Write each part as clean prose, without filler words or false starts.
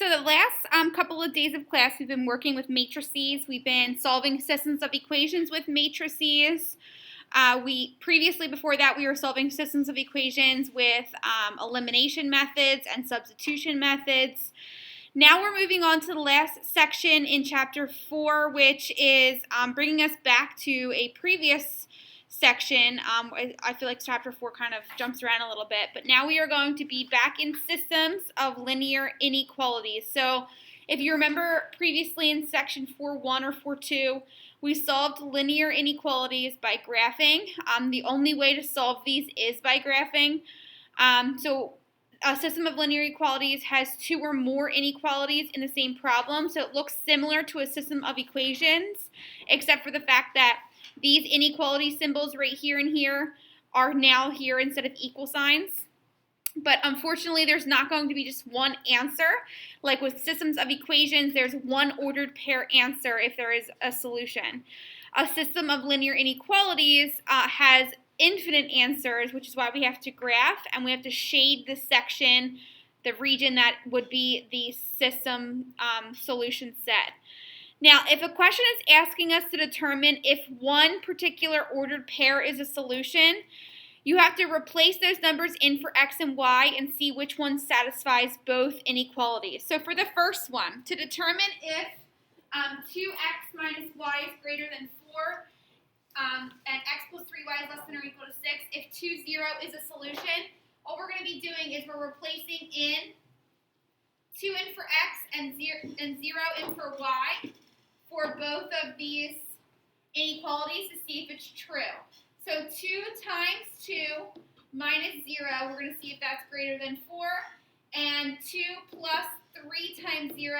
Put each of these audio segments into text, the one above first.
the last couple of days of class, we've been working with matrices. We've been solving systems of equations with matrices. Before that, we were solving systems of equations with elimination methods and substitution methods. Now we're moving on to the last section in Chapter 4, which is bringing us back to a previous section. I feel like Chapter 4 kind of jumps around a little bit, but now we are going to be back in systems of linear inequalities. So if you remember previously in Section 4.1 or 4.2, we solved linear inequalities by graphing. The only way to solve these is by graphing. So a system of linear equalities has two or more inequalities in the same problem, so it looks similar to a system of equations, except for the fact that these inequality symbols right here and here are now here instead of equal signs. But unfortunately, there's not going to be just one answer. Like with systems of equations, there's one ordered pair answer if there is a solution. A system of linear inequalities has infinite answers, which is why we have to graph, and we have to shade the section, the region that would be the system solution set. Now, if a question is asking us to determine if one particular ordered pair is a solution, you have to replace those numbers in for x and y and see which one satisfies both inequalities. So for the first one, to determine if 2x minus y is greater than 4 and x plus 3y is less than or equal to 6, if 2, 0 is a solution, what we're going to be doing is we're replacing in 2 in for x and 0 in for y for both of these inequalities to see if it's true. So 2 times 2 minus 0, we're going to see if that's greater than 4, and 2 plus 3 times 0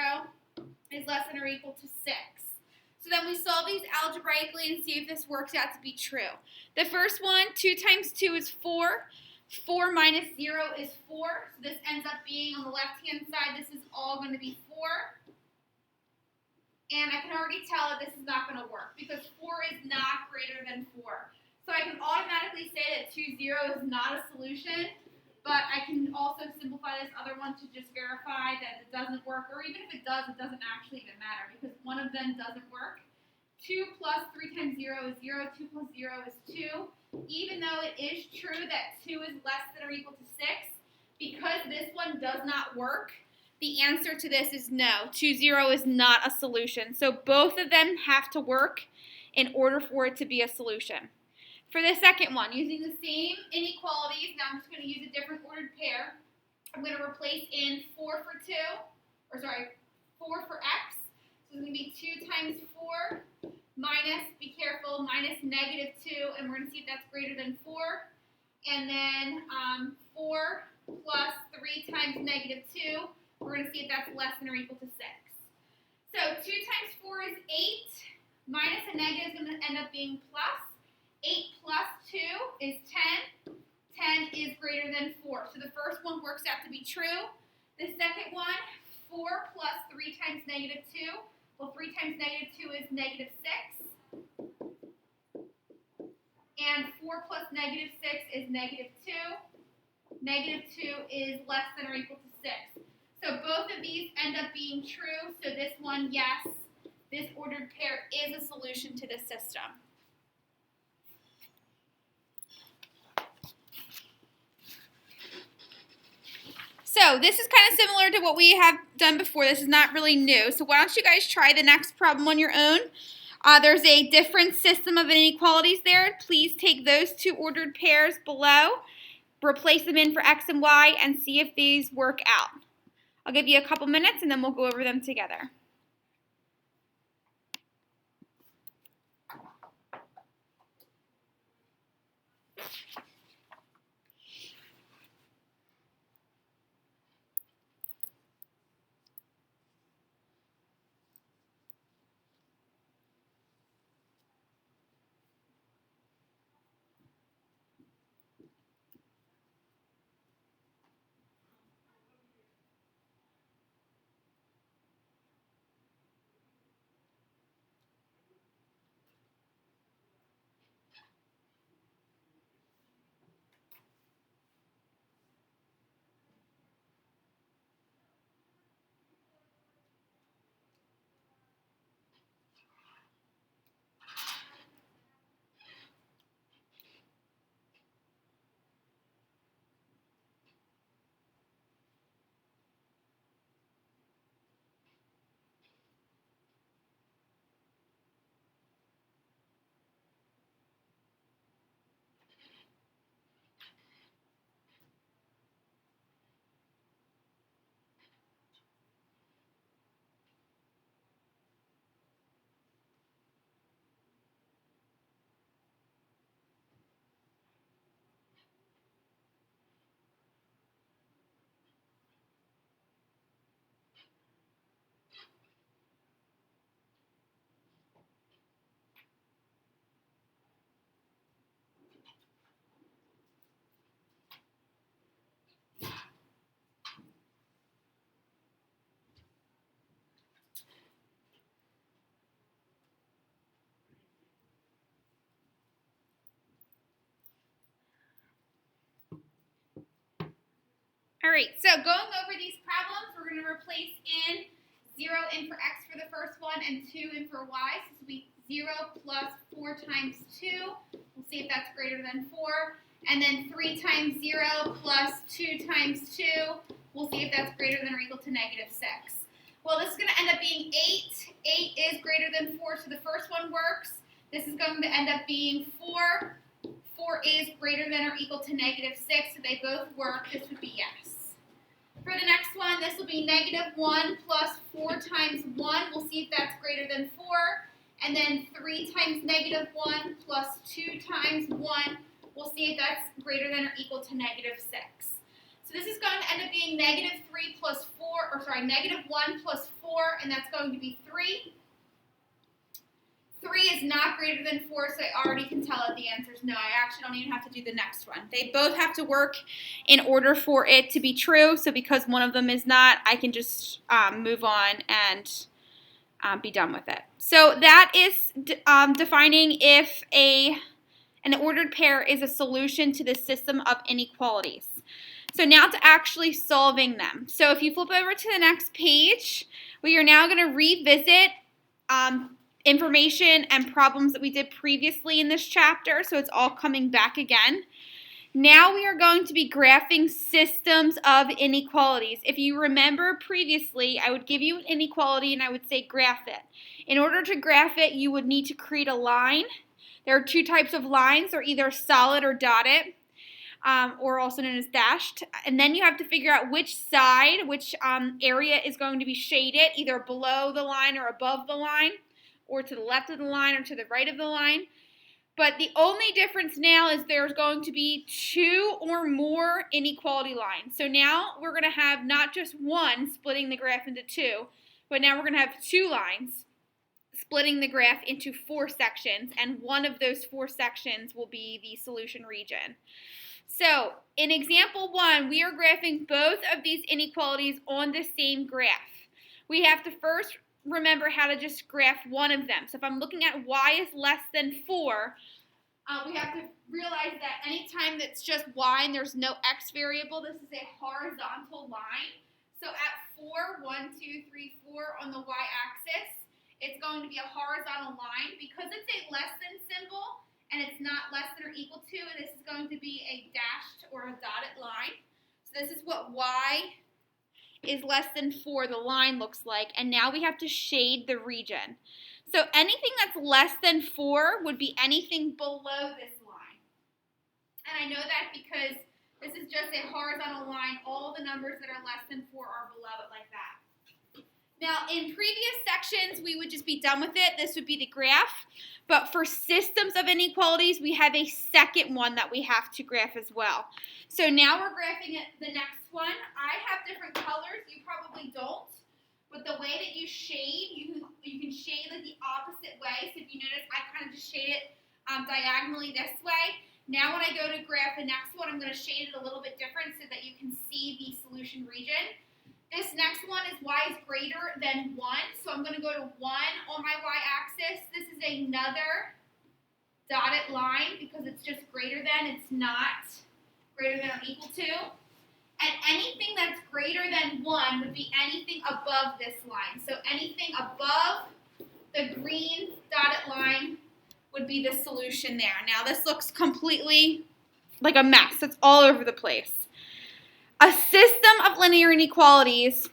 is less than or equal to 6. So then we solve these algebraically and see if this works out to be true. The first one, 2 times 2 is 4. 4 minus 0 is 4. So this ends up being on the left-hand side, this is all going to be 4. And I can already tell that this is not going to work because 4 is not greater than 4. So I can automatically say that 2, 0 is not a solution, but I can also simplify this other one to just verify that it doesn't work, or even if it does, it doesn't actually even matter because one of them doesn't work. 2 plus 3 times 0 is 0, 2 plus 0 is 2. Even though it is true that 2 is less than or equal to 6, because this one does not work, the answer to this is no. 2, 0 is not a solution. So both of them have to work in order for it to be a solution. For the second one, using the same inequalities, now I'm just going to use a different ordered pair. I'm going to replace in 4 for x. So it's going to be 2 times 4 minus, be careful, minus negative 2, and we're going to see if that's greater than 4. And then 4 plus 3 times negative 2, we're going to see if that's less than or equal to 6. So 2 times 4 is 8, minus a negative is going to end up being plus. 8 plus 2 is 10. 10 is greater than 4. So the first one works out to be true. The second one, 4 plus 3 times negative 2. Well, 3 times negative 2 is negative 6. And 4 plus negative 6 is negative 2. Negative 2 is less than or equal to 6. So both of these end up being true. So this one, yes, this ordered pair is a solution to this system. So this is kind of similar to what we have done before. This is not really new. So why don't you guys try the next problem on your own. There's a different system of inequalities there. Please take those two ordered pairs below, replace them in for x and y, and see if these work out. I'll give you a couple minutes and then we'll go over them together. All right, so going over these problems, we're going to replace 0 in for x for the first one and 2 in for y. So this will be 0 plus 4 times 2. We'll see if that's greater than 4. And then 3 times 0 plus 2 times 2. We'll see if that's greater than or equal to negative 6. Well, this is going to end up being 8. 8 is greater than 4, so the first one works. This is going to end up being 4. 4 is greater than or equal to negative 6, so they both work. This would be yes. For the next one, this will be negative 1 plus 4 times 1. We'll see if that's greater than 4. And then 3 times negative 1 plus 2 times 1. We'll see if that's greater than or equal to negative 6. So this is going to end up being negative 3 plus 4, negative 1 plus 4, and that's going to be 3. 3 is not greater than 4, so I already can tell that the answer is no. I actually don't even have to do the next one. They both have to work in order for it to be true, so because one of them is not, I can just move on and be done with it. So that is defining if an ordered pair is a solution to the system of inequalities. So now to actually solving them. So if you flip over to the next page, we are now going to revisit information and problems that we did previously in this chapter, so it's all coming back again. Now we are going to be graphing systems of inequalities. If you remember previously, I would give you an inequality and I would say graph it. In order to graph it, you would need to create a line. There are two types of lines. They're either solid or dotted, or also known as dashed. And then you have to figure out which side, which area is going to be shaded, either below the line or above the line, or to the left of the line or to the right of the line. But the only difference now is there's going to be 2 or more inequality lines. So now we're going to have not just one splitting the graph into 2, but now we're going to have 2 lines splitting the graph into 4 sections, and one of those 4 sections will be the solution region. So in example 1, we are graphing both of these inequalities on the same graph. We have to first remember how to just graph one of them. So if I'm looking at y is less than 4, we have to realize that anytime that's just y and there's no x variable, this is a horizontal line. So at 4, 1, 2, 3, 4 on the y-axis, it's going to be a horizontal line. Because it's a less than symbol and it's not less than or equal to, this is going to be a dashed or a dotted line. So this is what y is less than 4, the line looks like, and now we have to shade the region. So anything that's less than 4 would be anything below this line. And I know that because this is just a horizontal line. All the numbers that are less than 4 are below it like that. Now, in previous sections, we would just be done with it. This would be the graph. But for systems of inequalities, we have a second one that we have to graph as well. So now we're graphing the next one. I have different colors. You probably don't. But the way that you shade, you can shade it the opposite way. So if you notice, I kind of just shade it diagonally this way. Now when I go to graph the next one, I'm going to shade it a little bit different so that you can see the solution region. This next one is y is greater than 1, so I'm going to go to 1 on my y-axis. This is another dotted line because it's just greater than, it's not greater than or equal to. And anything that's greater than 1 would be anything above this line. So anything above the green dotted line would be the solution there. Now this looks completely like a mess. It's all over the place. A system of linear inequalities,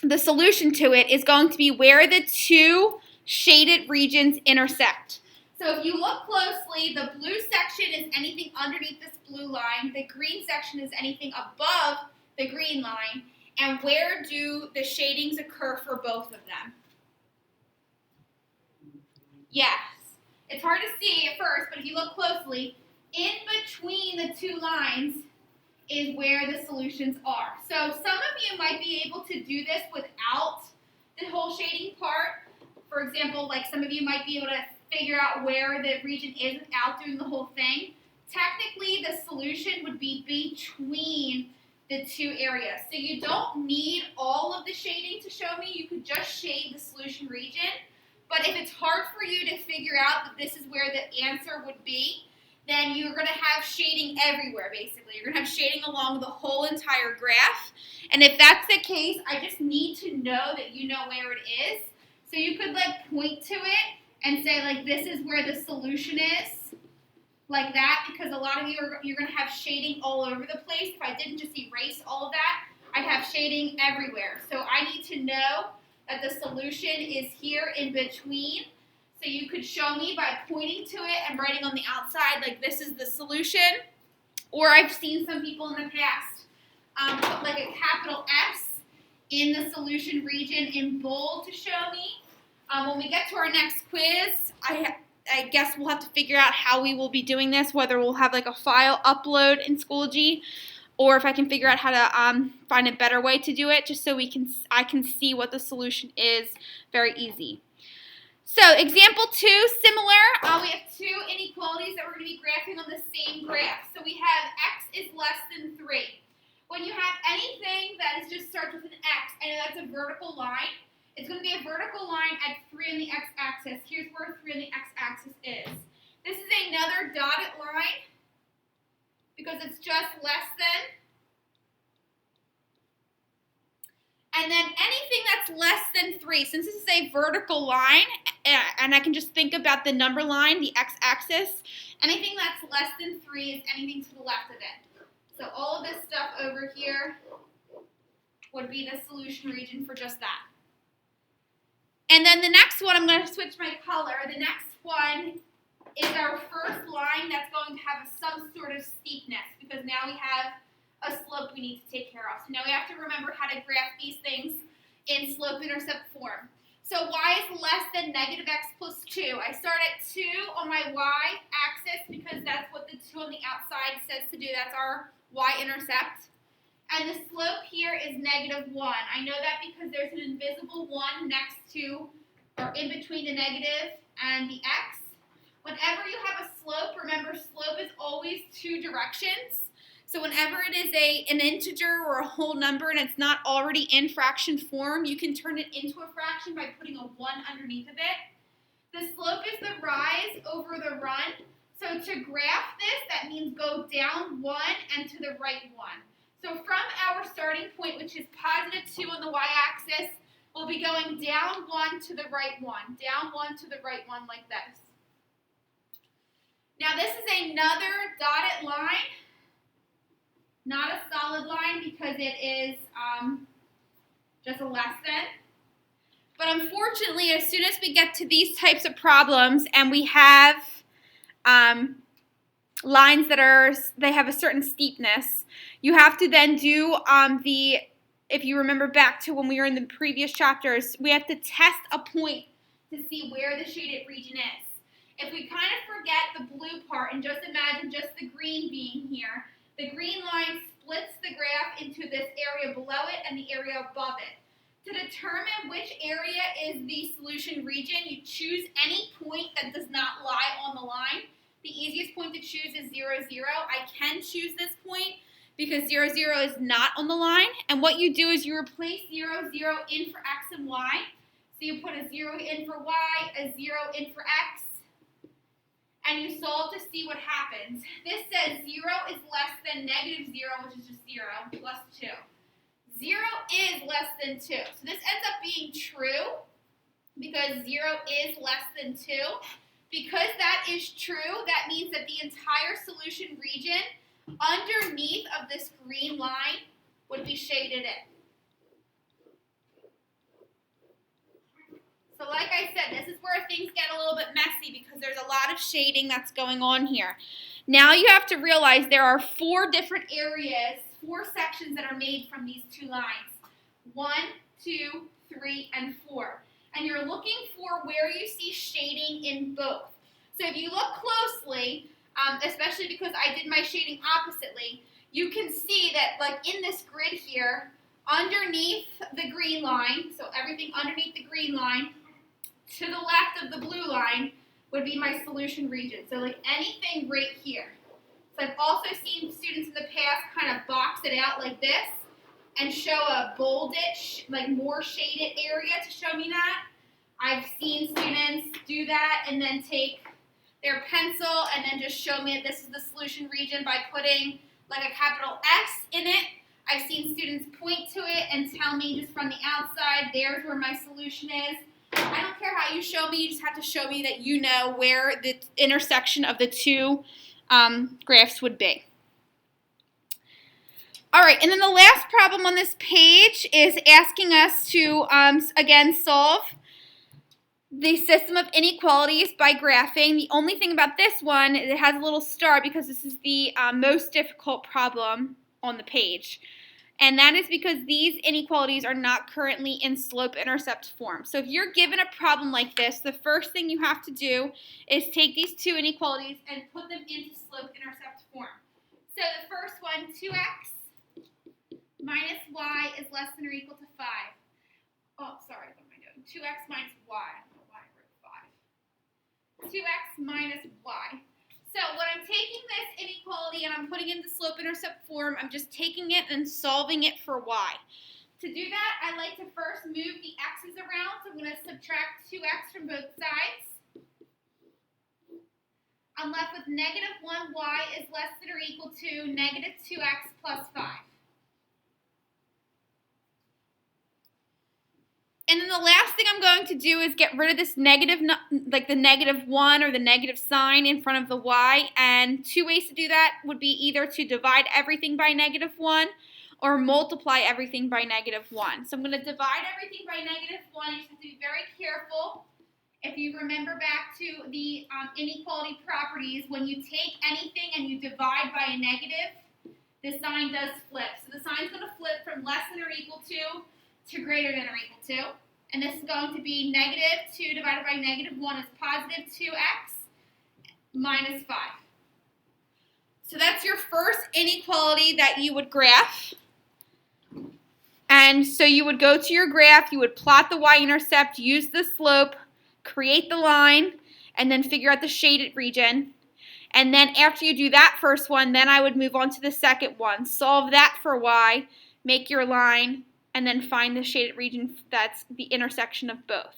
the solution to it is going to be where the 2 shaded regions intersect. So if you look closely, the blue section is anything underneath this blue line. The green section is anything above the green line. And where do the shadings occur for both of them? Yes. It's hard to see at first, but if you look closely, in between the 2 lines is where the solutions are. So some of you might be able to do this without the whole shading part. For example, like some of you might be able to figure out where the region is without doing the whole thing. Technically, the solution would be between the 2 areas. So you don't need all of the shading to show me. You could just shade the solution region. But if it's hard for you to figure out that this is where the answer would be, then you're going to have shading everywhere, basically. You're going to have shading along the whole entire graph. And if that's the case, I just need to know that you know where it is. So you could like point to it and say like this is where the solution is, like that, because a lot of you're going to have shading all over the place. If I didn't just erase all of that, I'd have shading everywhere. So I need to know that the solution is here in between. So you could show me by pointing to it and writing on the outside like this is the solution. Or I've seen some people in the past put like a capital S in the solution region in bold to show me. When we get to our next quiz, I guess we'll have to figure out how we will be doing this, whether we'll have like a file upload in Schoology, or if I can figure out how to find a better way to do it, just so I can see what the solution is very easy. So example 2, similar. We have two inequalities that we're going to be graphing on the same graph. So we have x is less than 3. When you have anything that just starts with an x and that's a vertical line, it's going to be a vertical line at 3 on the x-axis. Here's where 3 on the x-axis is. This is another dotted line because it's just less than. And then anything that's less than 3, since this is a vertical line, and I can just think about the number line, the x-axis, anything that's less than 3 is anything to the left of it. So all of this stuff over here would be the solution region for just that. And then the next one, I'm going to switch my color. The next one is our first line that's going to have some sort of steepness, because now we have a slope we need to take care of. So now we have to remember how to graph these things in slope-intercept form. So y is less than negative x plus 2. I start at 2 on my y-axis because that's what the 2 on the outside says to do. That's our y-intercept. And the slope here is negative 1. I know that because there's an invisible 1 next to, or in between the negative and the x. Whenever you have a slope, remember slope is always 2 directions. So whenever it is an integer or a whole number and it's not already in fraction form, you can turn it into a fraction by putting a 1 underneath of it. The slope is the rise over the run. So to graph this, that means go down 1 and to the right 1. So from our starting point, which is positive 2 on the y-axis, we'll be going down 1 to the right 1, down 1 to the right 1 like this. Now this is another dotted line. Not a solid line because it is just a less than. But unfortunately, as soon as we get to these types of problems and we have lines that they have a certain steepness, you have to then do if you remember back to when we were in the previous chapters, we have to test a point to see where the shaded region is. If we kind of forget the blue part and just imagine just the green being here, the green line splits the graph into this area below it and the area above it. To determine which area is the solution region, you choose any point that does not lie on the line. The easiest point to choose is 0, 0. I can choose this point because 0, 0 is not on the line. And what you do is you replace 0, 0 in for x and y. So you put a 0 in for y, a 0 in for x, and you solve to see what happens. This says 0 is less than negative 0, which is just 0, plus 2. 0 is less than 2. So this ends up being true because 0 is less than 2. Because that is true, that means that the entire solution region underneath of this green line would be shaded in. So like I said, this is where things get a little bit messy because there's a lot of shading that's going on here. Now you have to realize there are 4 different areas, 4 sections that are made from these 2 lines. 1, 2, 3, and 4. And you're looking for where you see shading in both. So if you look closely, especially because I did my shading oppositely, you can see that like in this grid here, underneath the green line, so everything underneath the green line, to the left of the blue line would be my solution region. So like anything right here. So I've also seen students in the past kind of box it out like this and show a bolded, like more shaded area to show me that. I've seen students do that and then take their pencil and then just show me that this is the solution region by putting like a capital S in it. I've seen students point to it and tell me just from the outside, there's where my solution is. I don't care how you show me, you just have to show me that you know where the intersection of the two graphs would be. All right, and then the last problem on this page is asking us to, again, solve the system of inequalities by graphing. The only thing about this one, it has a little star because this is the most difficult problem on the page. And that is because these inequalities are not currently in slope-intercept form. So if you're given a problem like this, the first thing you have to do is take these two inequalities and put them into slope-intercept form. So the first one, 2x minus y is less than or equal to 5. Oh, sorry, what am I doing? 2x minus y. I don't know why I wrote 5. 2x minus y. So when I'm taking this inequality and I'm putting it into slope-intercept form, I'm just taking it and solving it for y. To do that, I like to first move the x's around. So I'm going to subtract 2x from both sides. I'm left with negative 1y is less than or equal to negative 2x plus 5. And then the last thing I'm going to do is get rid of this negative, like the negative 1 or the negative sign in front of the y. And two ways to do that would be either to divide everything by negative 1 or multiply everything by negative 1. So I'm going to divide everything by negative 1. You just have to be very careful. If you remember back to the inequality properties, when you take anything and you divide by a negative, the sign does flip. So the sign's going to flip from less than or equal to greater than or equal to. And this is going to be negative 2 divided by negative 1 is positive 2x minus 5. So that's your first inequality that you would graph. And so you would go to your graph, you would plot the y-intercept, use the slope, create the line, and then figure out the shaded region. And then after you do that first one, then I would move on to the second one. Solve that for y, make your line, and then find the shaded region that's the intersection of both.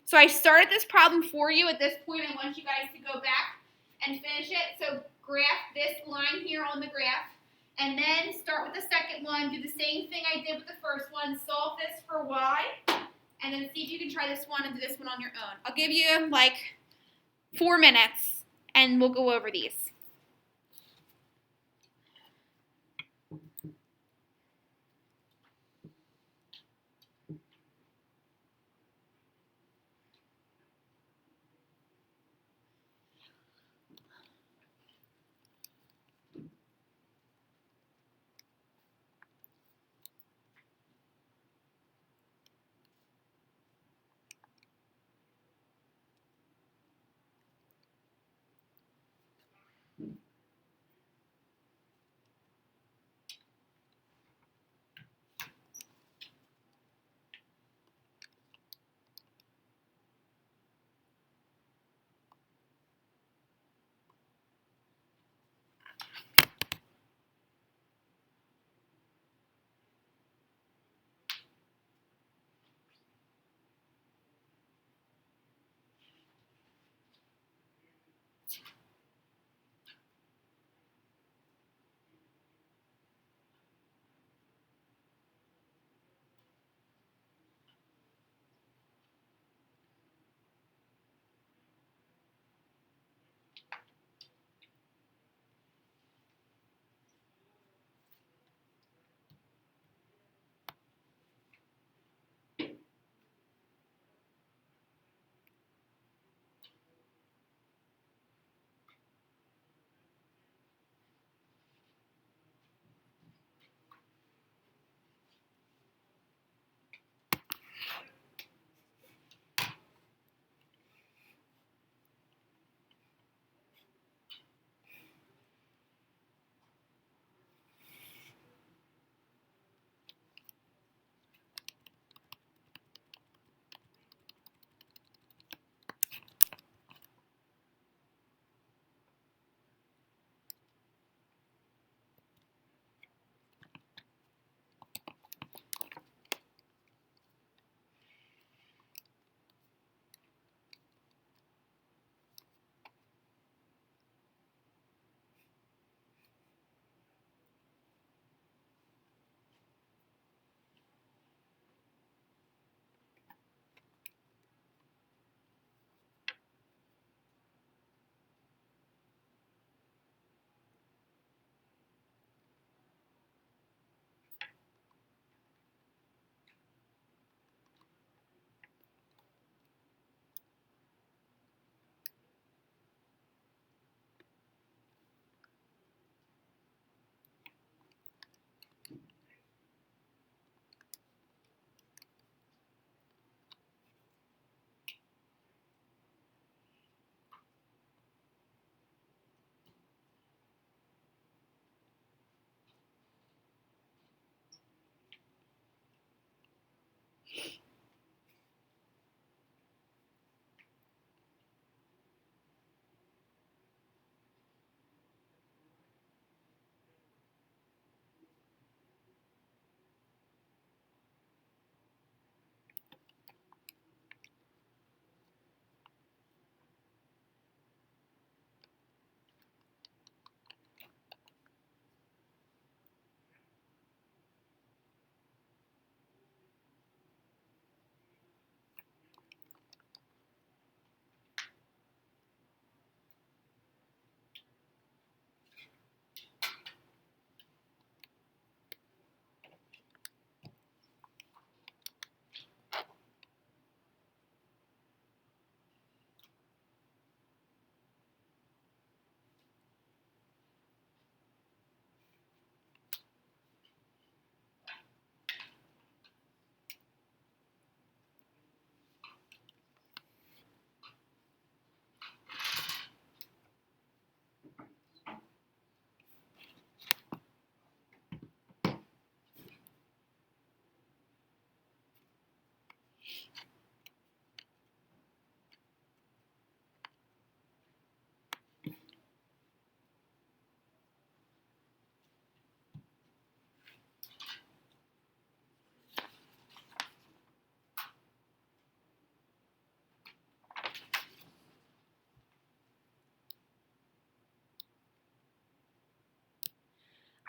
So I started this problem for you. At this point, I want you guys to go back and finish it. So graph this line here on the graph, and then start with the second one. Do the same thing I did with the first one. Solve this for y, and then see if you can try this one and do this one on your own. I'll give you like 4 minutes, and we'll go over these.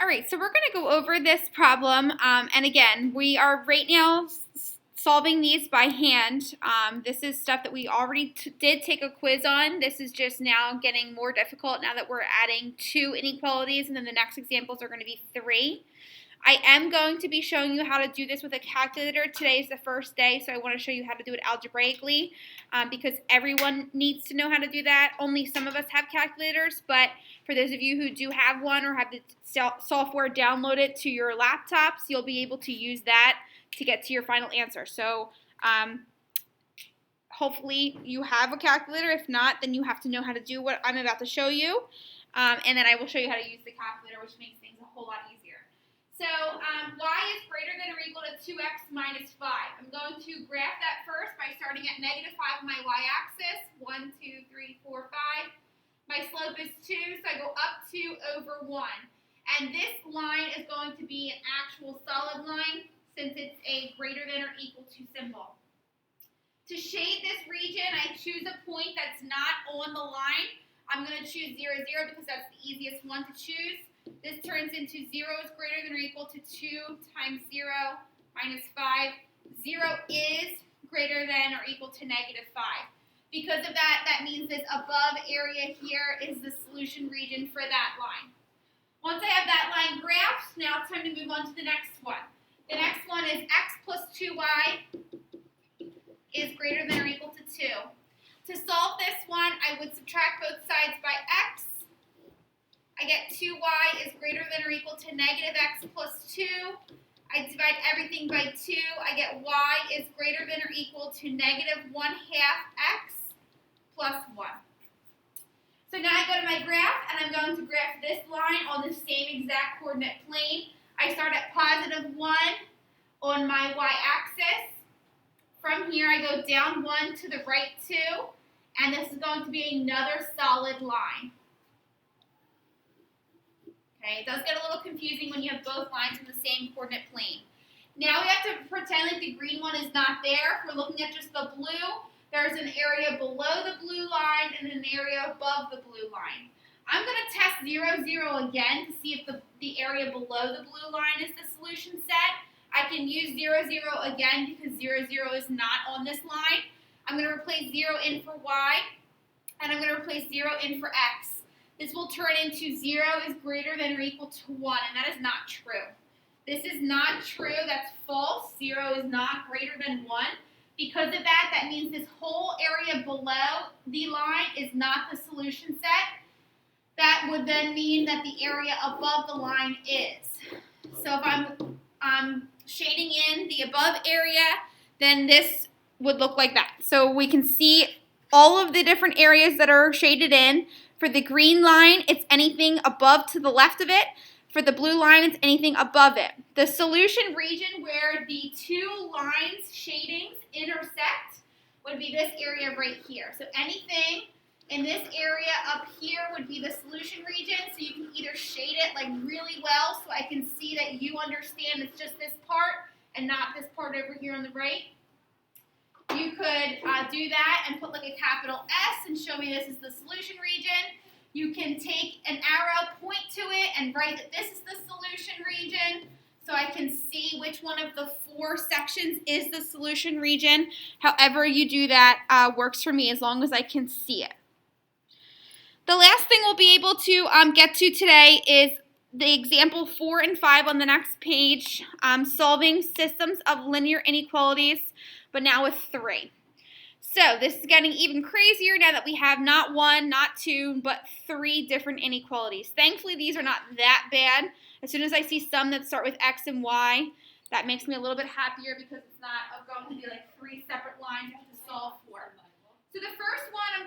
All right, so we're going to go over this problem, and again, we are right now solving these by hand. This is stuff that we already did take a quiz on. This is just now getting more difficult now that we're adding 2 inequalities, and then the next examples are going to be 3. I am going to be showing you how to do this with a calculator. Today is the first day, so I want to show you how to do it algebraically because everyone needs to know how to do that. Only some of us have calculators, but for those of you who do have one or have the software downloaded to your laptops, you'll be able to use that to get to your final answer. So hopefully you have a calculator. If not, then you have to know how to do what I'm about to show you, and then I will show you how to use the calculator, which makes things a whole lot easier. So y is greater than or equal to 2x minus 5. I'm going to graph that first by starting at negative 5 on my y-axis. 1, 2, 3, 4, 5. My slope is 2, so I go up 2 over 1. And this line is going to be an actual solid line since it's a greater than or equal to symbol. To shade this region, I choose a point that's not on the line. I'm going to choose 0, 0 because that's the easiest one to choose. This turns into 0 is greater than or equal to 2 times 0 minus 5. 0 is greater than or equal to negative 5. Because of that, that means this above area here is the solution region for that line. Once I have that line graphed, now it's time to move on to the next one. The next one is x plus 2y is greater than or equal to 2. To solve this one, I would subtract both sides by x. I get 2y is greater than or equal to negative x plus 2. I divide everything by 2. I get y is greater than or equal to negative 1/2 x plus 1. So now I go to my graph, and I'm going to graph this line on the same exact coordinate plane. I start at positive 1 on my y-axis. From here, I go down 1 to the right 2, and this is going to be another solid line. Okay, it does get a little confusing when you have both lines in the same coordinate plane. Now we have to pretend like the green one is not there. If we're looking at just the blue, there's an area below the blue line and an area above the blue line. I'm going to test 0, 0 again to see if the area below the blue line is the solution set. I can use 0, 0 again because 0, 0 is not on this line. I'm going to replace 0 in for y, and I'm going to replace 0 in for x. This will turn into 0 is greater than or equal to 1, and that is not true. This is not true. That's false. 0 is not greater than 1. Because of that, that means this whole area below the line is not the solution set. That would then mean that the area above the line is. So if I'm shading in the above area, then this would look like that. So we can see all of the different areas that are shaded in. For the green line, it's anything above to the left of it. For the blue line, it's anything above it. The solution region where the 2 lines shadings intersect would be this area right here. So anything in this area up here would be the solution region. So you can either shade it like really well so I can see that you understand it's just this part and not this part over here on the right. You could do that and put like a capital S and show me this is the solution region. You can take an arrow, point to it, and write that this is the solution region so I can see which one of the 4 sections is the solution region. However you do that works for me as long as I can see it. The last thing we'll be able to get to today is the example 4 and 5 on the next page, solving systems of linear inequalities, but now with 3. So this is getting even crazier now that we have not 1, not 2, but 3 different inequalities. Thankfully, these are not that bad. As soon as I see some that start with x and y, that makes me a little bit happier because it's not going to be like 3 separate lines I have to solve for. So the first one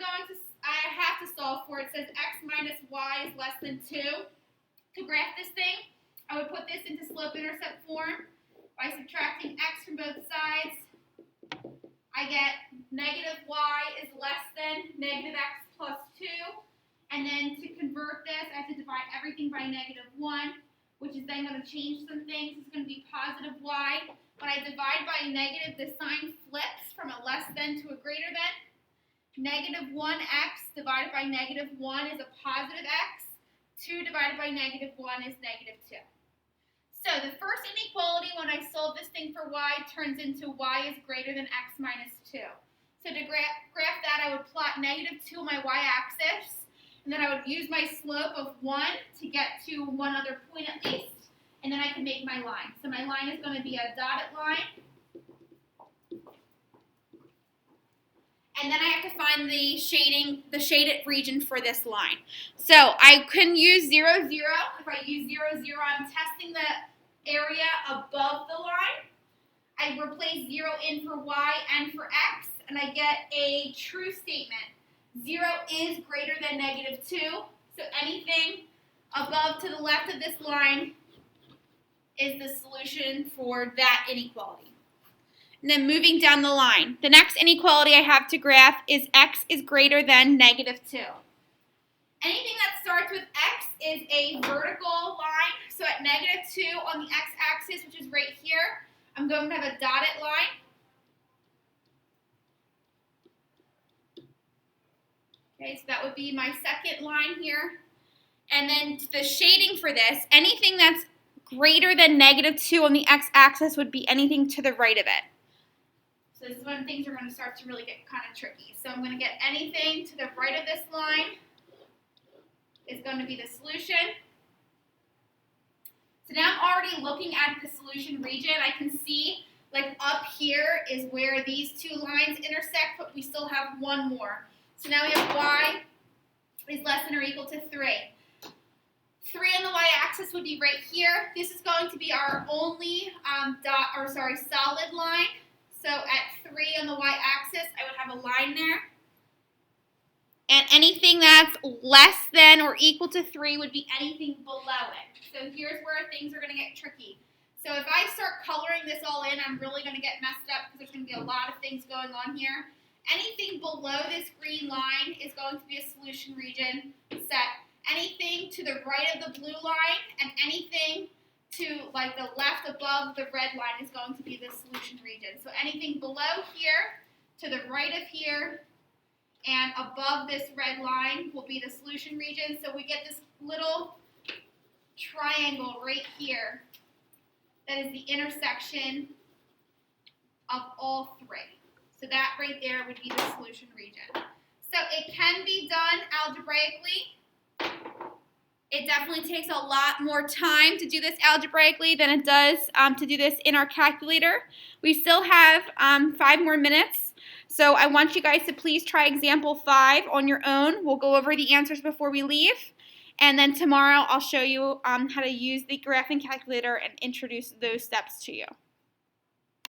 I have to solve for, it says x minus y is less than 2. To graph this thing, I would put this into slope-intercept form by subtracting x from both sides. I get negative y is less than negative x plus 2. And then to convert this, I have to divide everything by negative 1, which is then going to change some things. It's going to be positive y. When I divide by negative, the sign flips from a less than to a greater than. Negative 1x divided by negative 1 is a positive x. 2 divided by negative 1 is negative 2. So the first inequality when I solve this thing for y turns into y is greater than x minus 2. So to graph that, I would plot negative 2 on my y-axis, and then I would use my slope of 1 to get to one other point at least, and then I can make my line. So my line is going to be a dotted line. And then I have to find the shaded region for this line. So I can use 0, 0. If I use 0, 0, I'm testing the area above the line. I replace 0 in for y and for x, and I get a true statement. 0 is greater than negative 2, so anything above to the left of this line is the solution for that inequality. And then moving down the line, the next inequality I have to graph is x is greater than negative 2. Anything that starts with x is a vertical line. So at negative 2 on the x-axis, which is right here, I'm going to have a dotted line. Okay, so that would be my second line here. And then the shading for this, anything that's greater than negative 2 on the x-axis would be anything to the right of it. So this is when things are going to start to really get kind of tricky. So I'm going to get anything to the right of this line is going to be the solution. So now I'm already looking at the solution region. I can see like up here is where these two lines intersect, but we still have one more. So now we have y is less than or equal to 3. 3 on the y-axis would be right here. This is going to be our only solid line. So at 3 on the y-axis, I would have a line there. And anything that's less than or equal to 3 would be anything below it. So here's where things are going to get tricky. So if I start coloring this all in, I'm really going to get messed up because there's going to be a lot of things going on here. Anything below this green line is going to be a solution region set. Anything to the right of the blue line and anything to like the left above the red line is going to be the solution region. So anything below here, to the right of here, and above this red line will be the solution region. So we get this little triangle right here that is the intersection of all 3. So that right there would be the solution region. So it can be done algebraically. It definitely takes a lot more time to do this algebraically than it does to do this in our calculator. We still have 5 more minutes, so I want you guys to please try example 5 on your own. We'll go over the answers before we leave, and then tomorrow I'll show you how to use the graphing calculator and introduce those steps to you.